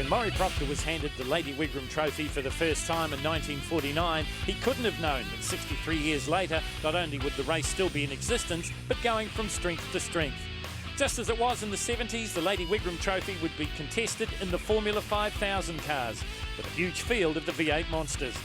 When Maury Proctor was handed the Lady Wigram Trophy for the first time in 1949, he couldn't have known that 63 years later, not only would the race still be in existence, but going from strength to strength. Just as it was in the 70s, the Lady Wigram Trophy would be contested in the Formula 5000 cars, with a huge field of the V8 monsters.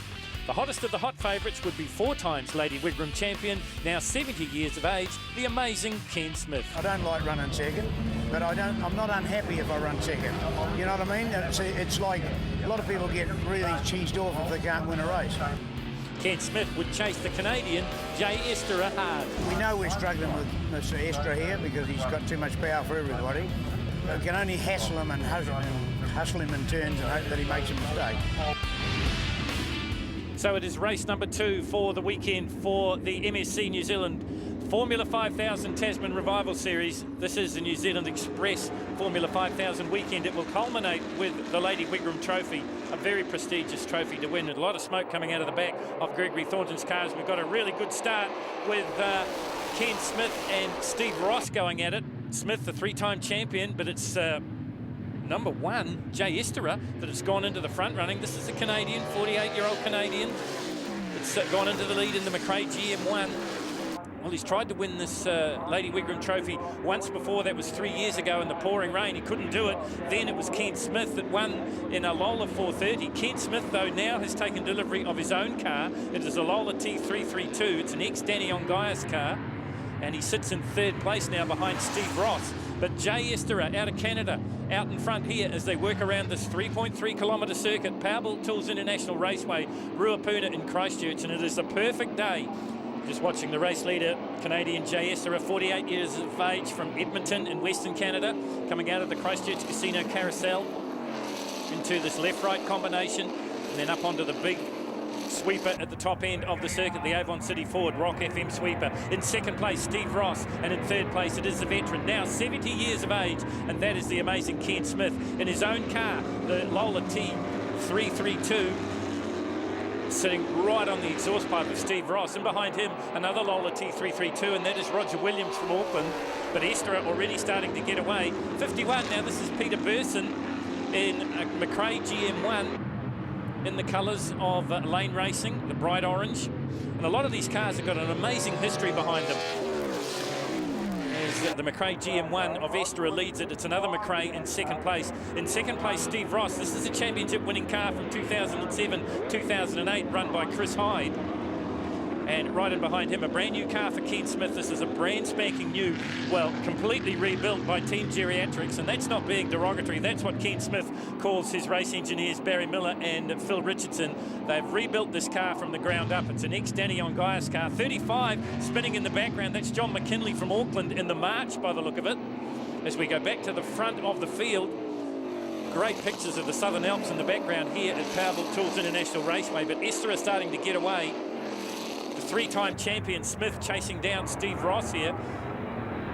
The hottest of the hot favourites would be 4 times Lady Wigram champion, now 70 years of age, the amazing Ken Smith. I don't like running second, but I'm not unhappy if I run second. You know what I mean? It's like a lot of people get really cheesed off if they can't win a race. Ken Smith would chase the Canadian Jay Esterer hard. We know we're struggling with Mr. Esterer here because he's got too much power for everybody. We can only hassle him and hustle him in turns and hope that he makes a mistake. So it is race number 2 for the weekend for the MSC New Zealand Formula 5000 Tasman Revival Series. This is the New Zealand Express Formula 5000 weekend. It will culminate with the Lady Wigram Trophy, a very prestigious trophy to win. And a lot of smoke coming out of the back of Gregory Thornton's cars. We've got a really good start with Ken Smith and Steve Ross going at it. Smith, the 3-time champion, but it's number 1, Jay Esterer, that has gone into the front running. This is a Canadian, 48-year-old Canadian. It's gone into the lead in the McRae GM1. Well, he's tried to win this Lady Wigram Trophy once before. That was 3 years ago in the pouring rain. He couldn't do it. Then it was Ken Smith that won in a Lola 430. Ken Smith, though, now has taken delivery of his own car. It is a Lola T332. It's an ex-Danny Ongaia's car. And he sits in 3rd place now behind Steve Ross. But Jay Esterer out of Canada, out in front here as they work around this 3.3 kilometre circuit, Powerbolt Tools International Raceway, Ruapuna in Christchurch, and it is a perfect day. Just watching the race leader, Canadian Jay Esterer, 48 years of age, from Edmonton in Western Canada, coming out of the Christchurch Casino Carousel into this left-right combination, and then up onto the big sweeper at the top end of the circuit, the Avon City Ford Rock FM sweeper. In 2nd place, Steve Ross, and in 3rd place, it is the veteran, now 70 years of age, and that is the amazing Ken Smith in his own car, the Lola T332, sitting right on the exhaust pipe of Steve Ross, and behind him another Lola T332, and that is Roger Williams from Auckland. But Esterer already starting to get away. 51 now, this is Peter Burson in a McRae GM1 in the colours of Lane Racing, the bright orange. And a lot of these cars have got an amazing history behind them. As the McRae GM1 of Esterer leads it, it's another McRae in 2nd place. In 2nd place, Steve Ross. This is a championship-winning car from 2007-2008, run by Chris Hyde. And right in behind him, a brand new car for Ken Smith. This is a brand spanking new, well, completely rebuilt by Team Geriatrics, and that's not being derogatory. That's what Ken Smith calls his race engineers, Barry Miller and Phil Richardson. They've rebuilt this car from the ground up. It's an ex-Danny Ongaia's car. 35 spinning in the background. That's John McKinley from Auckland in the March, by the look of it. As we go back to the front of the field, great pictures of the Southern Alps in the background here at Powerbolt Tools International Raceway, but Esterer starting to get away. 3-time champion Smith chasing down Steve Ross here.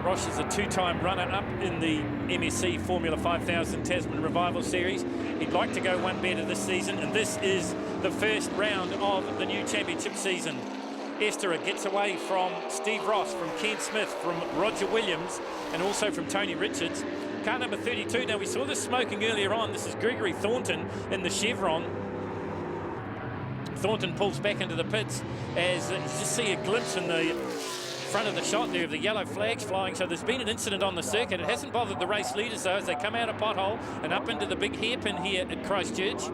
Ross is a 2-time runner-up in the MSC Formula 5000 Tasman Revival Series. He'd like to go one better this season, and this is the first round of the new championship season. Esterer gets away from Steve Ross, from Ken Smith, from Roger Williams, and also from Tony Richards. Car number 32, now we saw this smoking earlier on. This is Gregory Thornton in the Chevron. Thornton pulls back into the pits as you just see a glimpse in the front of the shot there of the yellow flags flying. So there's been an incident on the circuit. It hasn't bothered the race leaders though, as they come out a pothole and up into the big hairpin here at Christchurch.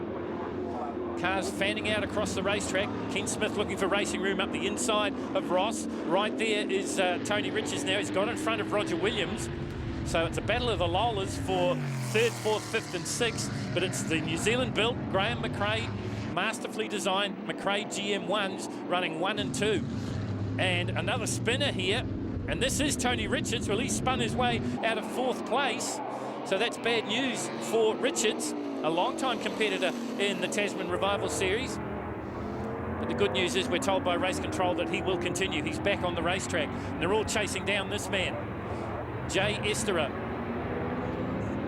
Cars fanning out across the racetrack. Ken Smith looking for racing room up the inside of Ross. Right there is Tony Richards now. He's got in front of Roger Williams. So it's a battle of the Lolas for 3rd, 4th, 5th and 6th. But it's the New Zealand built Graham McRae, masterfully designed McRae GM1s running 1 and 2. And another spinner here, and this is Tony Richards. Well, he spun his way out of 4th place, so that's bad news for Richards, a long-time competitor in the Tasman Revival Series. But the good news is we're told by race control that he will continue. He's back on the racetrack, and they're all chasing down this man, Jay Esterer.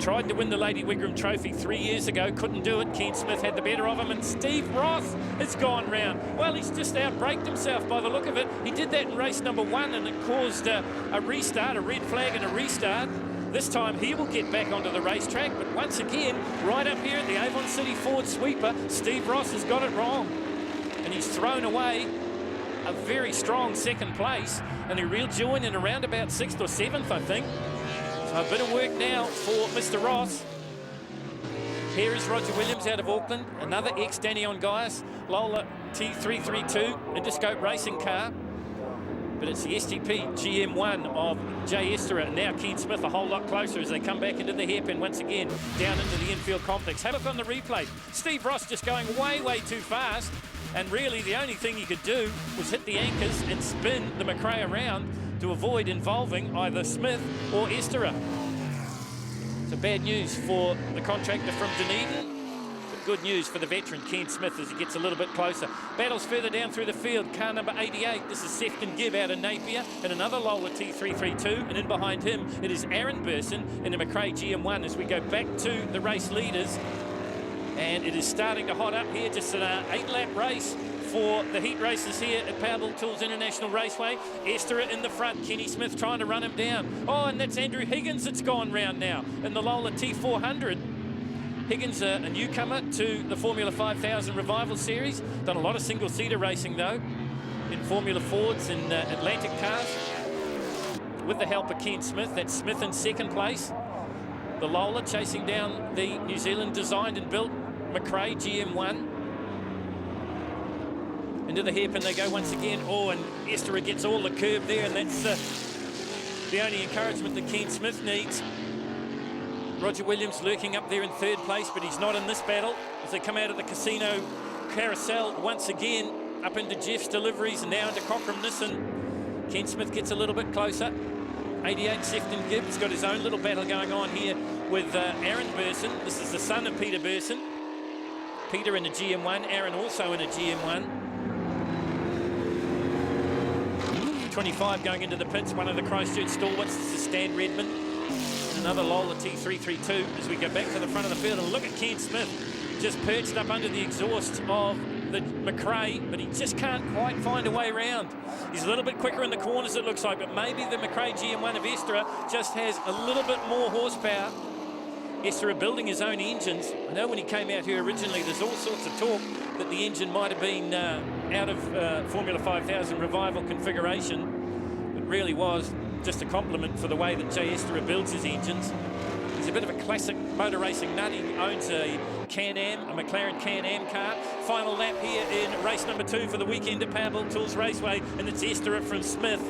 Tried to win the Lady Wigram Trophy 3 years ago, couldn't do it. Ken Smith had the better of him, and Steve Ross has gone round. Well, he's just outbraked himself by the look of it. He did that in race number 1, and it caused a restart, a red flag and a restart. This time he will get back onto the racetrack, but once again, right up here at the Avon City Ford sweeper, Steve Ross has got it wrong. And he's thrown away a very strong second place, and he will join in around about 6th or 7th, I think. So a bit of work now for Mr. Ross. Here is Roger Williams out of Auckland, another ex-Danny on Gaius, Lola T332 Interscope racing car. But it's the STP GM1 of Jay Esther, and now Ken Smith a whole lot closer as they come back into the hairpin once again, down into the infield complex. Have a look on the replay. Steve Ross just going way, way too fast, and really the only thing he could do was hit the anchors and spin the McRae around to avoid involving either Smith or Esther. So bad news for the contractor from Dunedin. Good news for the veteran Ken Smith as he gets a little bit closer. Battles further down through the field. Car number 88, this is Sefton Gibb out of Napier, and another Lola T332, and in behind him it is Aaron Burson in the McRae GM1 as we go back to the race leaders. And it is starting to hot up here, just an 8-lap race for the heat races here at Powerball Tools International Raceway. Esther in the front, Kenny Smith trying to run him down. Oh, and that's Andrew Higgins that's gone round now in the Lola T400. Higgins, a newcomer to the Formula 5000 Revival Series. Done a lot of single-seater racing, though, in Formula Fords and Atlantic cars. With the help of Ken Smith, that's Smith in second place. The Lola chasing down the New Zealand designed and built McRae GM1. Into the hairpin they go once again. Oh, and Esther gets all the curb there, and that's the only encouragement that Ken Smith needs. Roger Williams lurking up there in third place, but he's not in this battle as they come out of the casino carousel once again up into Jeff's deliveries and now into Cockram Nissan. Ken Smith gets a little bit closer. 88 Sefton Gibb has got his own little battle going on here with Aaron Burson. This is the son of Peter Burson. Peter in a GM1, Aaron also in a GM1. 25 going into the pits, one of the Christchurch stalwarts. This is Stan Redmond. Another Lola T332 as we go back to the front of the field, and look at Ken Smith just perched up under the exhaust of the McRae, but he just can't quite find a way around. He's a little bit quicker in the corners, it looks like, but maybe the McRae GM1 of Esther just has a little bit more horsepower. Esther building his own engines. I know when he came out here originally, there's all sorts of talk that the engine might have been out of Formula 5000 Revival configuration. It really was just a compliment for the way that Jay Esther builds his engines. He's a bit of a classic motor racing nut. He owns a Can-Am, a McLaren Can-Am car. Final lap here in race number 2 for the weekend at Powerball Tools Raceway, and it's Esther from Smith.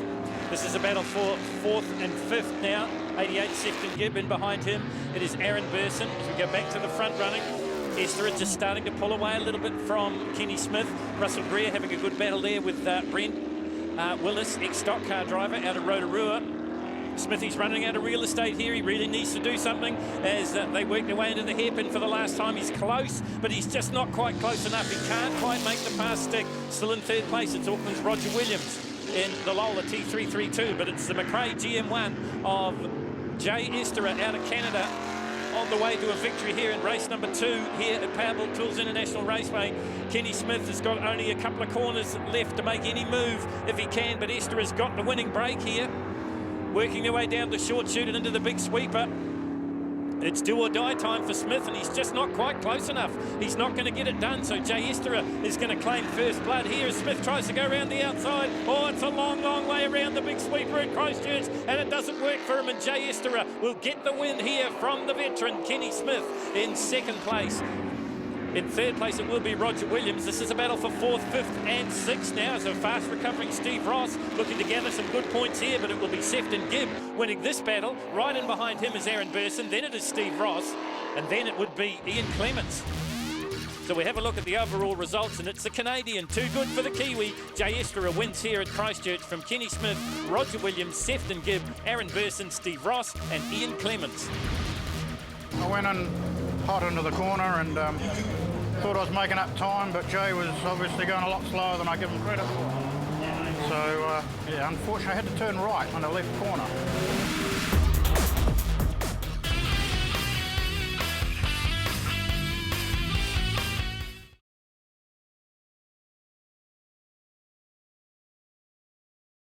This is a battle for 4th and 5th now. 88 Sefton Gibb, in behind him it is Aaron Burson. As we go back to the front running, Esther just starting to pull away a little bit from Kenny Smith. Russell Greer having a good battle there with Brent Willis, ex-stock car driver out of Rotorua. Smithy's running out of real estate here. He really needs to do something as they work their way into the hairpin for the last time. He's close, but he's just not quite close enough. He can't quite make the pass stick. Still in third place, it's Auckland's Roger Williams in the Lola T332, but it's the McRae GM1 of Jay Esther out of Canada on the way to a victory here in race number 2 here at Powerball Tools International Raceway. Kenny Smith has got only a couple of corners left to make any move if he can, but Esther has got the winning break here. Working their way down the short chute and into the big sweeper. It's do or die time for Smith, and he's just not quite close enough. He's not going to get it done, so Jay Esther is going to claim first blood here as Smith tries to go around the outside. Oh, it's a long, long way around the big sweeper at Christchurch, and it doesn't work for him, and Jay Esther will get the win here from the veteran Kenny Smith in second place. In third place, it will be Roger Williams. This is a battle for 4th, 5th and 6th now. So fast recovering Steve Ross looking to gather some good points here, but it will be Sefton Gibb winning this battle. Right in behind him is Aaron Burson, then it is Steve Ross, and then it would be Ian Clements. So we have a look at the overall results, and it's a Canadian. Too good for the Kiwi. Jay Esther wins here at Christchurch from Kenny Smith, Roger Williams, Sefton Gibb, Aaron Burson, Steve Ross and Ian Clements. I went in hot into the corner and thought I was making up time, but Jay was obviously going a lot slower than I give him credit for. So, yeah, unfortunately I had to turn right on the left corner.